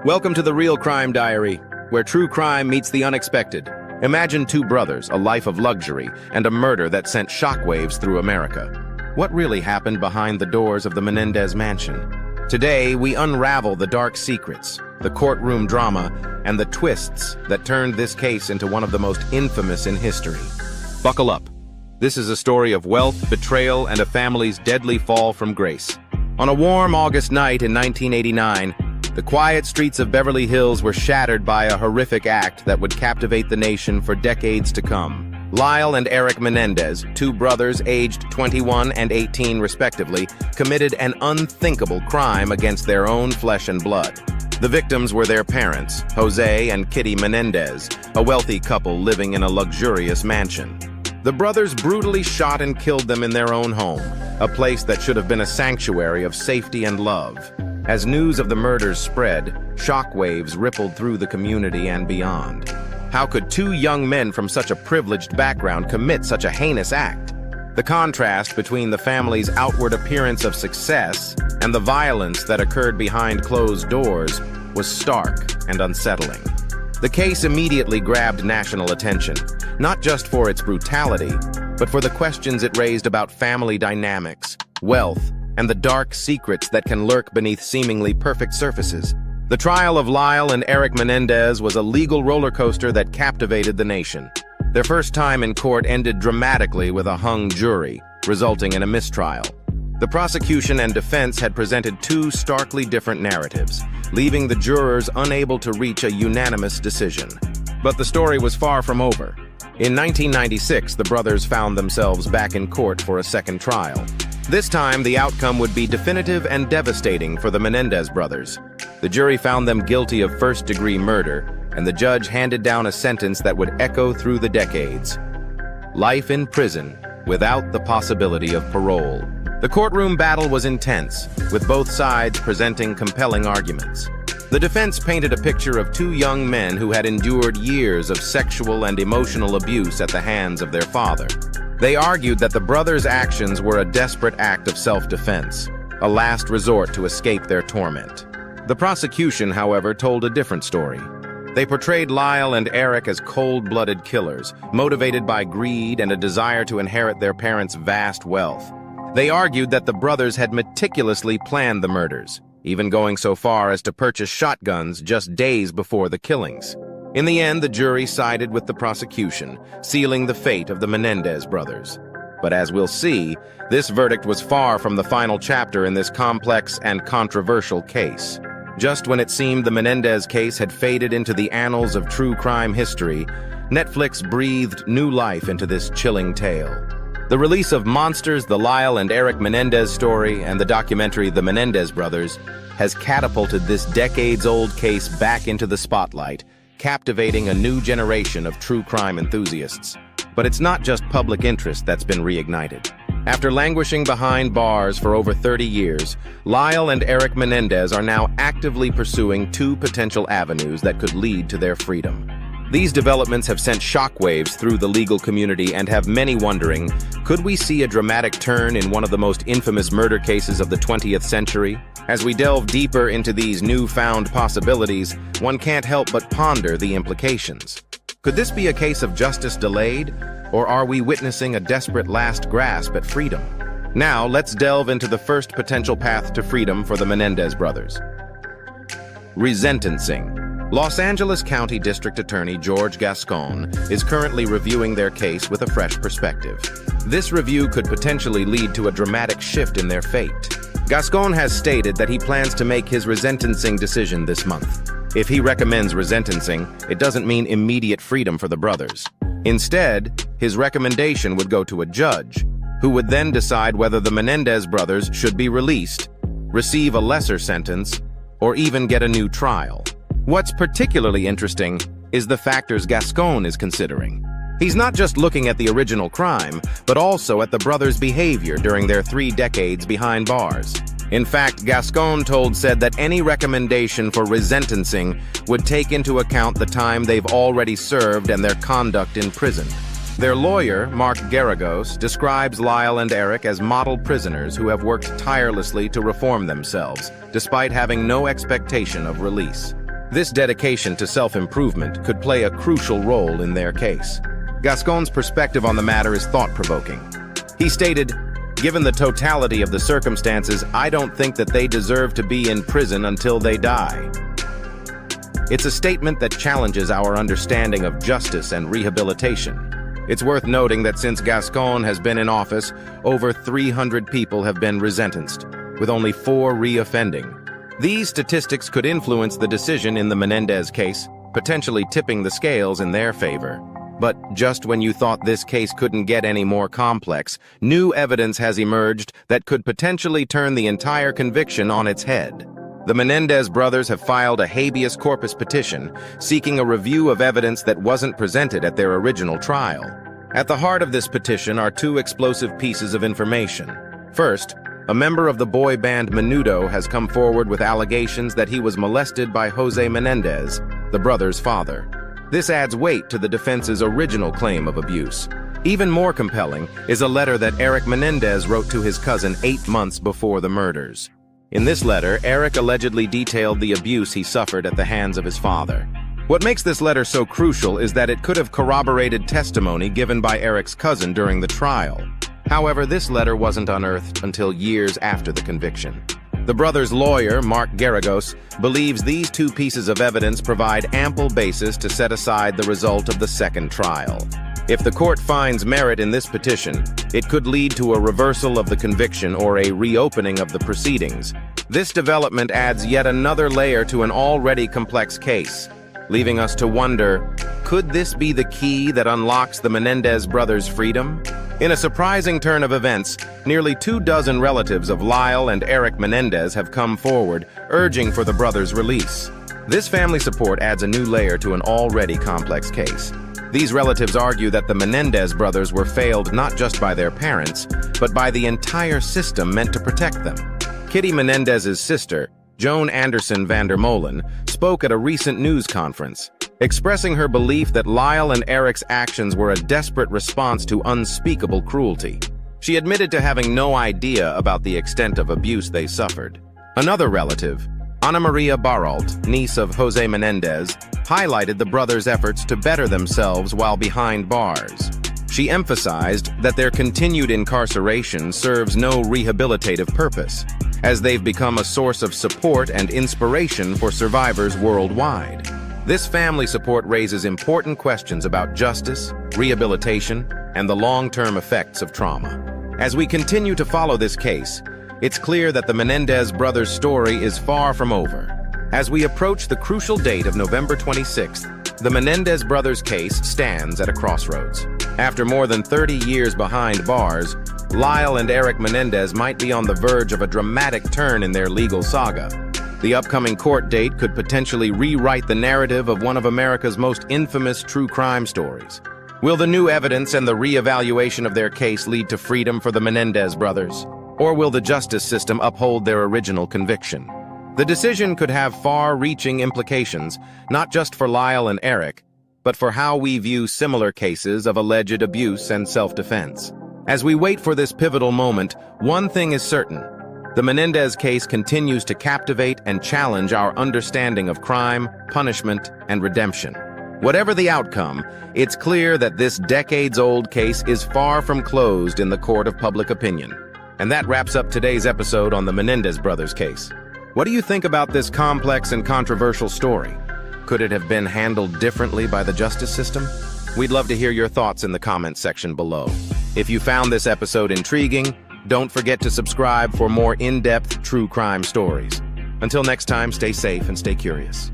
Welcome to the Real Crime Diary, where true crime meets the unexpected. Imagine two brothers, a life of luxury, and a murder that sent shockwaves through America. What really happened behind the doors of the Menendez mansion? Today, we unravel the dark secrets, the courtroom drama, and the twists that turned this case into one of the most infamous in history. Buckle up. This is a story of wealth, betrayal, and a family's deadly fall from grace. On a warm August night in 1989, the quiet streets of Beverly Hills were shattered by a horrific act that would captivate the nation for decades to come. Lyle and Eric Menendez, two brothers aged 21 and 18 respectively, committed an unthinkable crime against their own flesh and blood. The victims were their parents, Jose and Kitty Menendez, a wealthy couple living in a luxurious mansion. The brothers brutally shot and killed them in their own home, a place that should have been a sanctuary of safety and love. As news of the murders spread, shockwaves rippled through the community and beyond. How could two young men from such a privileged background commit such a heinous act? The contrast between the family's outward appearance of success and the violence that occurred behind closed doors was stark and unsettling. The case immediately grabbed national attention, not just for its brutality, but for the questions it raised about family dynamics, wealth, and the dark secrets that can lurk beneath seemingly perfect surfaces. The trial of Lyle and Eric Menendez was a legal roller coaster that captivated the nation. Their first time in court ended dramatically with a hung jury, resulting in a mistrial. The prosecution and defense had presented two starkly different narratives, leaving the jurors unable to reach a unanimous decision. But the story was far from over. In 1996, the brothers found themselves back in court for a second trial. This time, the outcome would be definitive and devastating for the Menendez brothers. The jury found them guilty of first-degree murder, and the judge handed down a sentence that would echo through the decades: life in prison without the possibility of parole. The courtroom battle was intense, with both sides presenting compelling arguments. The defense painted a picture of two young men who had endured years of sexual and emotional abuse at the hands of their father. They argued that the brothers' actions were a desperate act of self-defense, a last resort to escape their torment. The prosecution, however, told a different story. They portrayed Lyle and Eric as cold-blooded killers, motivated by greed and a desire to inherit their parents' vast wealth. They argued that the brothers had meticulously planned the murders, even going so far as to purchase shotguns just days before the killings. In the end, the jury sided with the prosecution, sealing the fate of the Menendez brothers. But as we'll see, this verdict was far from the final chapter in this complex and controversial case. Just when it seemed the Menendez case had faded into the annals of true crime history, Netflix breathed new life into this chilling tale. The release of Monsters, the Lyle and Eric Menendez story, and the documentary The Menendez Brothers has catapulted this decades-old case back into the spotlight, captivating a new generation of true crime enthusiasts. But it's not just public interest that's been reignited. After languishing behind bars for over 30 years, Lyle and Eric Menendez are now actively pursuing two potential avenues that could lead to their freedom. These developments have sent shockwaves through the legal community and have many wondering, could we see a dramatic turn in one of the most infamous murder cases of the 20th century? As we delve deeper into these newfound possibilities, one can't help but ponder the implications. Could this be a case of justice delayed, or are we witnessing a desperate last grasp at freedom? Now, let's delve into the first potential path to freedom for the Menendez brothers. Resentencing. Los Angeles County District Attorney George Gascon is currently reviewing their case with a fresh perspective. This review could potentially lead to a dramatic shift in their fate. Gascon has stated that he plans to make his resentencing decision this month. If he recommends resentencing, it doesn't mean immediate freedom for the brothers. Instead, his recommendation would go to a judge, who would then decide whether the Menendez brothers should be released, receive a lesser sentence, or even get a new trial. What's particularly interesting is the factors Gascon is considering. He's not just looking at the original crime, but also at the brothers' behavior during their 3 decades behind bars. In fact, Gascon said that any recommendation for resentencing would take into account the time they've already served and their conduct in prison. Their lawyer, Mark Garagos, describes Lyle and Eric as model prisoners who have worked tirelessly to reform themselves, despite having no expectation of release. This dedication to self-improvement could play a crucial role in their case. Gascon's perspective on the matter is thought-provoking. He stated, "Given the totality of the circumstances, I don't think that they deserve to be in prison until they die." It's a statement that challenges our understanding of justice and rehabilitation. It's worth noting that since Gascon has been in office, over 300 people have been resentenced, with only 4 re-offending. These statistics could influence the decision in the Menendez case, potentially tipping the scales in their favor. But just when you thought this case couldn't get any more complex, new evidence has emerged that could potentially turn the entire conviction on its head. The Menendez brothers have filed a habeas corpus petition seeking a review of evidence that wasn't presented at their original trial. At the heart of this petition are 2 explosive pieces of information. First, a member of the boy band Menudo has come forward with allegations that he was molested by Jose Menendez, the brothers' father. This adds weight to the defense's original claim of abuse. Even more compelling is a letter that Eric Menendez wrote to his cousin 8 months before the murders. In this letter, Eric allegedly detailed the abuse he suffered at the hands of his father. What makes this letter so crucial is that it could have corroborated testimony given by Eric's cousin during the trial. However, this letter wasn't unearthed until years after the conviction. The brothers' lawyer, Mark Garagos, believes these 2 pieces of evidence provide ample basis to set aside the result of the second trial. If the court finds merit in this petition, it could lead to a reversal of the conviction or a reopening of the proceedings. This development adds yet another layer to an already complex case, leaving us to wonder, could this be the key that unlocks the Menendez brothers' freedom? In a surprising turn of events, nearly 24 relatives of Lyle and Eric Menendez have come forward, urging for the brothers' release. This family support adds a new layer to an already complex case. These relatives argue that the Menendez brothers were failed not just by their parents, but by the entire system meant to protect them. Kitty Menendez's sister, Joan Anderson van der Molen, spoke at a recent news conference, expressing her belief that Lyle and Eric's actions were a desperate response to unspeakable cruelty. She admitted to having no idea about the extent of abuse they suffered. Another relative, Ana Maria Baralt, niece of Jose Menendez, highlighted the brothers' efforts to better themselves while behind bars. She emphasized that their continued incarceration serves no rehabilitative purpose, as they've become a source of support and inspiration for survivors worldwide. This family support raises important questions about justice, rehabilitation, and the long-term effects of trauma. As we continue to follow this case, it's clear that the Menendez brothers' story is far from over. As we approach the crucial date of November 26th, the Menendez brothers' case stands at a crossroads. After more than 30 years behind bars, Lyle and Eric Menendez might be on the verge of a dramatic turn in their legal saga. The upcoming court date could potentially rewrite the narrative of one of America's most infamous true crime stories. Will the new evidence and the re-evaluation of their case lead to freedom for the Menendez brothers? Or will the justice system uphold their original conviction? The decision could have far-reaching implications, not just for Lyle and Eric, but for how we view similar cases of alleged abuse and self-defense. As we wait for this pivotal moment, one thing is certain. The Menendez case continues to captivate and challenge our understanding of crime, punishment, and redemption. Whatever the outcome, it's clear that this decades-old case is far from closed in the court of public opinion. And that wraps up today's episode on the Menendez brothers case. What do you think about this complex and controversial story? Could it have been handled differently by the justice system? We'd love to hear your thoughts in the comments section below. If you found this episode intriguing, don't forget to subscribe for more in-depth true crime stories. Until next time, stay safe and stay curious.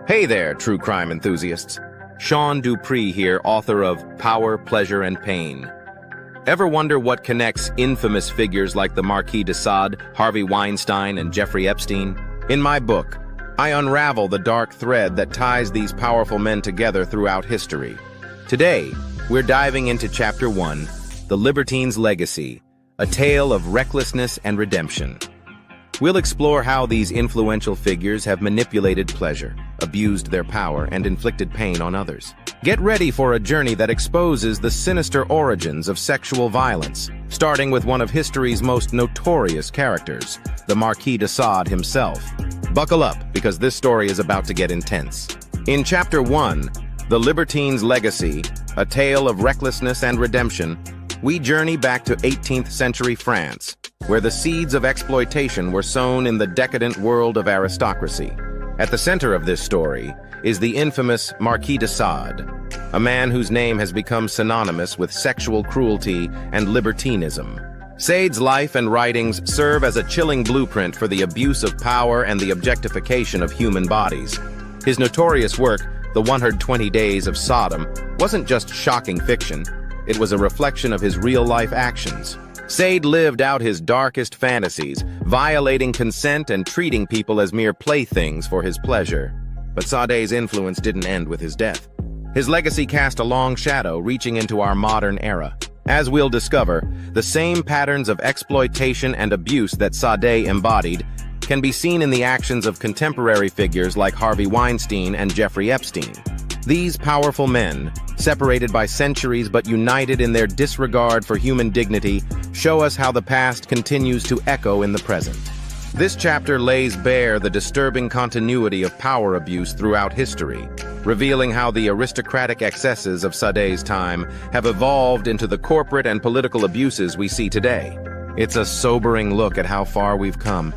Hey there, true crime enthusiasts. Sean Dupree here, author of Power, Pleasure, and Pain. Ever wonder what connects infamous figures like the Marquis de Sade, Harvey Weinstein, and Jeffrey Epstein? In my book, I unravel the dark thread that ties these powerful men together throughout history. Today, we're diving into Chapter 1, The Libertine's Legacy, a tale of recklessness and redemption. We'll explore how these influential figures have manipulated pleasure, abused their power, and inflicted pain on others. Get ready for a journey that exposes the sinister origins of sexual violence, starting with one of history's most notorious characters, the Marquis de Sade himself. Buckle up, because this story is about to get intense. In Chapter 1, The Libertine's Legacy, a tale of recklessness and redemption, we journey back to 18th century France, where the seeds of exploitation were sown in the decadent world of aristocracy. At the center of this story is the infamous Marquis de Sade, a man whose name has become synonymous with sexual cruelty and libertinism. Sade's life and writings serve as a chilling blueprint for the abuse of power and the objectification of human bodies. His notorious work, The 120 Days of Sodom, wasn't just shocking fiction. It was a reflection of his real-life actions. Sade lived out his darkest fantasies, violating consent and treating people as mere playthings for his pleasure. But Sade's influence didn't end with his death. His legacy cast a long shadow reaching into our modern era. As we'll discover, the same patterns of exploitation and abuse that Sade embodied can be seen in the actions of contemporary figures like Harvey Weinstein and Jeffrey Epstein. These powerful men, separated by centuries but united in their disregard for human dignity, show us how the past continues to echo in the present. This chapter lays bare the disturbing continuity of power abuse throughout history, revealing how the aristocratic excesses of Sade's time have evolved into the corporate and political abuses we see today. It's a sobering look at how far we've come,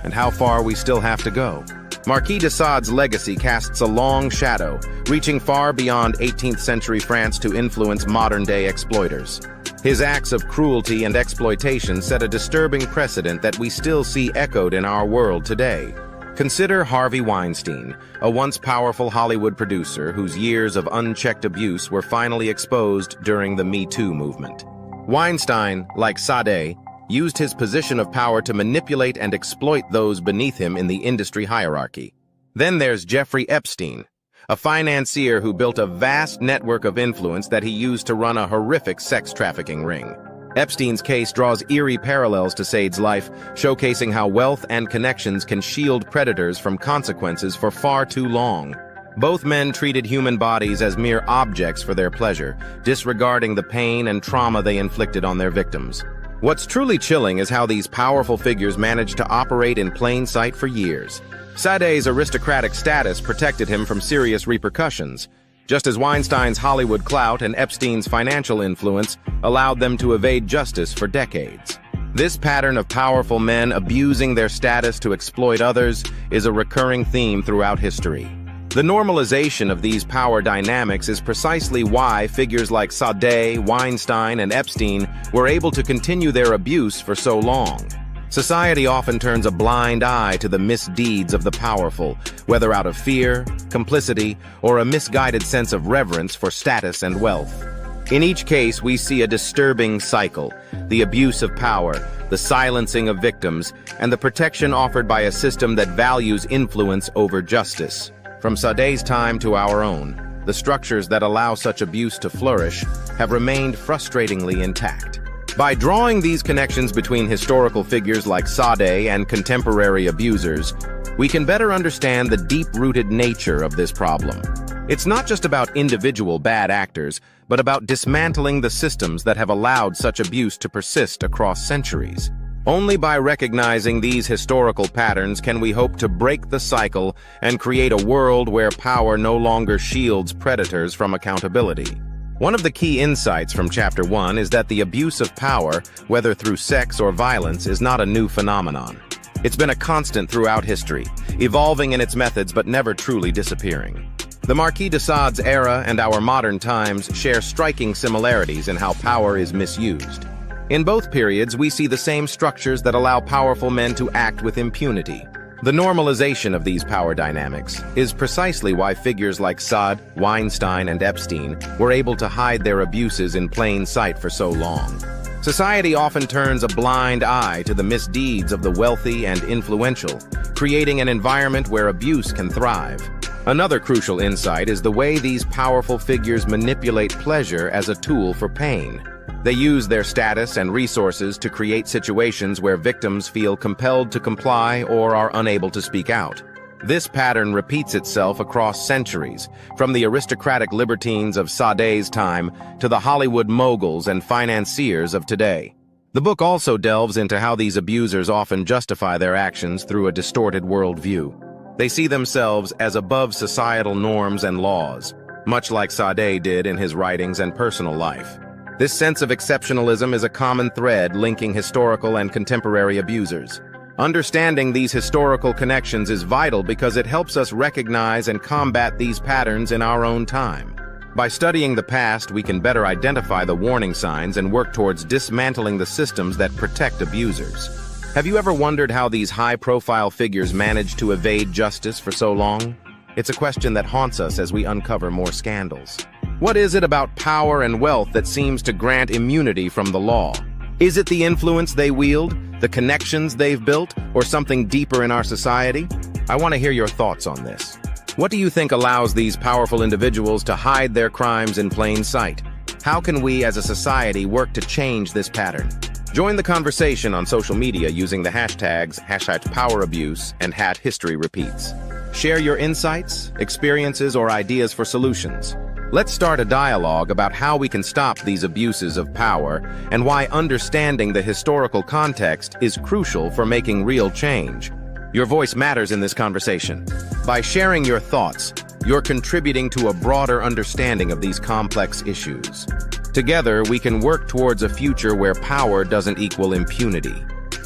and how far we still have to go. Marquis de Sade's legacy casts a long shadow, reaching far beyond 18th century France to influence modern-day exploiters. His acts of cruelty and exploitation set a disturbing precedent that we still see echoed in our world today. Consider Harvey Weinstein, a once powerful Hollywood producer whose years of unchecked abuse were finally exposed during the Me Too movement. Weinstein, like Sade, used his position of power to manipulate and exploit those beneath him in the industry hierarchy. Then there's Jeffrey Epstein, a financier who built a vast network of influence that he used to run a horrific sex trafficking ring. Epstein's case draws eerie parallels to Sade's life, showcasing how wealth and connections can shield predators from consequences for far too long. Both men treated human bodies as mere objects for their pleasure, disregarding the pain and trauma they inflicted on their victims. What's truly chilling is how these powerful figures managed to operate in plain sight for years. Sade's aristocratic status protected him from serious repercussions, just as Weinstein's Hollywood clout and Epstein's financial influence allowed them to evade justice for decades. This pattern of powerful men abusing their status to exploit others is a recurring theme throughout history. The normalization of these power dynamics is precisely why figures like Sade, Weinstein, and Epstein were able to continue their abuse for so long. Society often turns a blind eye to the misdeeds of the powerful, whether out of fear, complicity, or a misguided sense of reverence for status and wealth. In each case, we see a disturbing cycle: the abuse of power, the silencing of victims, and the protection offered by a system that values influence over justice. From Sade's time to our own, the structures that allow such abuse to flourish have remained frustratingly intact. By drawing these connections between historical figures like Sade and contemporary abusers, we can better understand the deep-rooted nature of this problem. It's not just about individual bad actors, but about dismantling the systems that have allowed such abuse to persist across centuries. Only by recognizing these historical patterns can we hope to break the cycle and create a world where power no longer shields predators from accountability. One of the key insights from Chapter 1 is that the abuse of power, whether through sex or violence, is not a new phenomenon. It's been a constant throughout history, evolving in its methods but never truly disappearing. The Marquis de Sade's era and our modern times share striking similarities in how power is misused. In both periods, we see the same structures that allow powerful men to act with impunity. The normalization of these power dynamics is precisely why figures like Sade, Weinstein, and Epstein were able to hide their abuses in plain sight for so long. Society often turns a blind eye to the misdeeds of the wealthy and influential, creating an environment where abuse can thrive. Another crucial insight is the way these powerful figures manipulate pleasure as a tool for pain. They use their status and resources to create situations where victims feel compelled to comply or are unable to speak out. This pattern repeats itself across centuries, from the aristocratic libertines of Sade's time to the Hollywood moguls and financiers of today. The book also delves into how these abusers often justify their actions through a distorted worldview. They see themselves as above societal norms and laws, much like Sade did in his writings and personal life. This sense of exceptionalism is a common thread linking historical and contemporary abusers. Understanding these historical connections is vital because it helps us recognize and combat these patterns in our own time. By studying the past, we can better identify the warning signs and work towards dismantling the systems that protect abusers. Have you ever wondered how these high-profile figures managed to evade justice for so long? It's a question that haunts us as we uncover more scandals. What is it about power and wealth that seems to grant immunity from the law? Is it the influence they wield, the connections they've built, or something deeper in our society? I want to hear your thoughts on this. What do you think allows these powerful individuals to hide their crimes in plain sight? How can we as a society work to change this pattern? Join the conversation on social media using the hashtags #PowerAbuse and #HistoryRepeats. Share your insights, experiences, or ideas for solutions. Let's start a dialogue about how we can stop these abuses of power and why understanding the historical context is crucial for making real change. Your voice matters in this conversation. By sharing your thoughts, you're contributing to a broader understanding of these complex issues. Together, we can work towards a future where power doesn't equal impunity.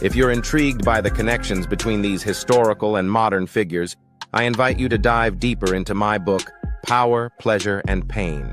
If you're intrigued by the connections between these historical and modern figures, I invite you to dive deeper into my book, Power, Pleasure, and Pain.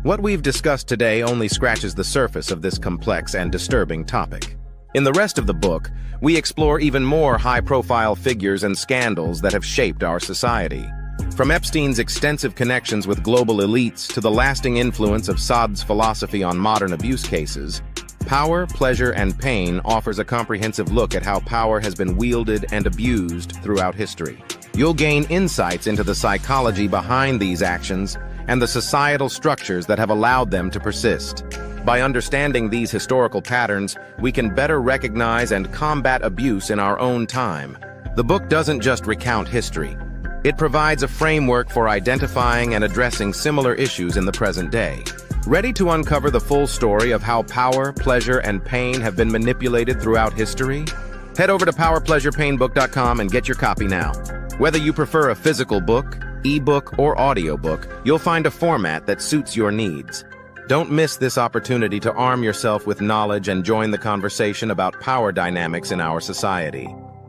What we've discussed today only scratches the surface of this complex and disturbing topic. In the rest of the book, we explore even more high-profile figures and scandals that have shaped our society. From Epstein's extensive connections with global elites to the lasting influence of Sade's philosophy on modern abuse cases, Power, Pleasure, and Pain offers a comprehensive look at how power has been wielded and abused throughout history. You'll gain insights into the psychology behind these actions and the societal structures that have allowed them to persist. By understanding these historical patterns, we can better recognize and combat abuse in our own time. The book doesn't just recount history. It provides a framework for identifying and addressing similar issues in the present day. Ready to uncover the full story of how power, pleasure, and pain have been manipulated throughout history? Head over to powerpleasurepainbook.com and get your copy now. Whether you prefer a physical book, ebook, or audiobook, you'll find a format that suits your needs. Don't miss this opportunity to arm yourself with knowledge and join the conversation about power dynamics in our society.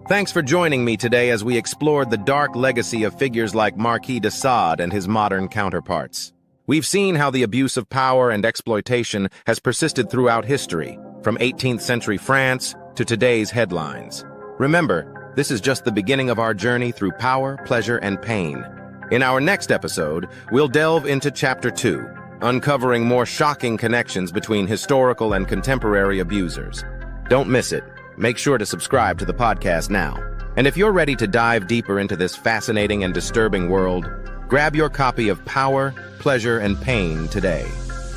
Thanks for joining me today as we explored the dark legacy of figures like Marquis de Sade and his modern counterparts. We've seen how the abuse of power and exploitation has persisted throughout history, from 18th century France to today's headlines. Remember, this is just the beginning of our journey through power, pleasure, and pain. In our next episode, we'll delve into Chapter 2, uncovering more shocking connections between historical and contemporary abusers. Don't miss it. Make sure to subscribe to the podcast now. And if you're ready to dive deeper into this fascinating and disturbing world, grab your copy of Power, Pleasure, and Pain today.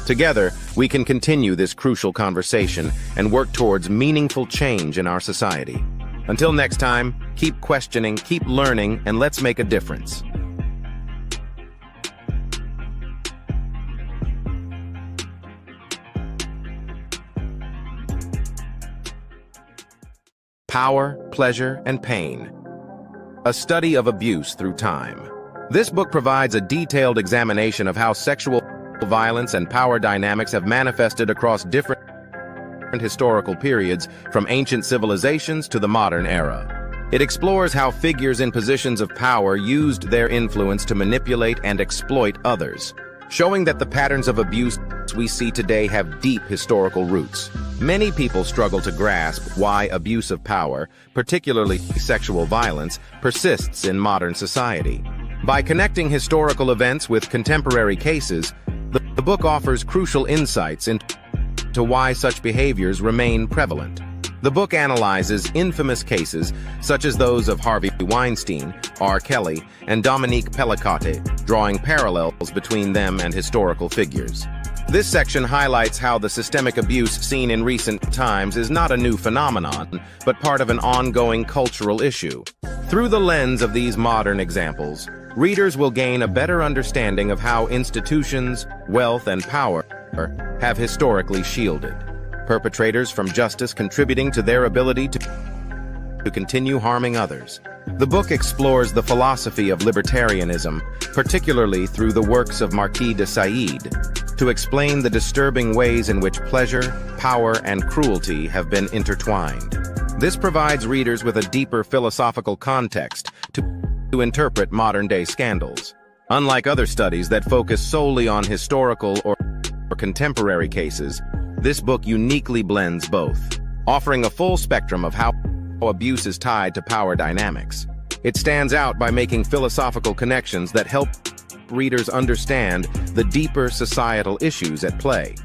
Together, we can continue this crucial conversation and work towards meaningful change in our society. Until next time, keep questioning, keep learning, and let's make a difference. Power, Pleasure, and Pain. A study of abuse through time. This book provides a detailed examination of how sexual violence and power dynamics have manifested across different historical periods, from ancient civilizations to the modern era. It explores how figures in positions of power used their influence to manipulate and exploit others, showing that the patterns of abuse we see today have deep historical roots. Many people struggle to grasp why abuse of power, particularly sexual violence, persists in modern society. By connecting historical events with contemporary cases, the book offers crucial insights into why such behaviors remain prevalent. The book analyzes infamous cases such as those of Harvey Weinstein, R. Kelly, and Dominique Pellicotte, drawing parallels between them and historical figures. This section highlights how the systemic abuse seen in recent times is not a new phenomenon, but part of an ongoing cultural issue. Through the lens of these modern examples, readers will gain a better understanding of how institutions, wealth, and power have historically shielded perpetrators from justice, contributing to their ability to continue harming others. The book explores the philosophy of libertarianism, particularly through the works of Marquis de Sade, to explain the disturbing ways in which pleasure, power, and cruelty have been intertwined. This provides readers with a deeper philosophical context to interpret modern-day scandals. Unlike other studies that focus solely on historical or contemporary cases, this book uniquely blends both, offering a full spectrum of how abuse is tied to power dynamics. It stands out by making philosophical connections that help readers understand the deeper societal issues at play.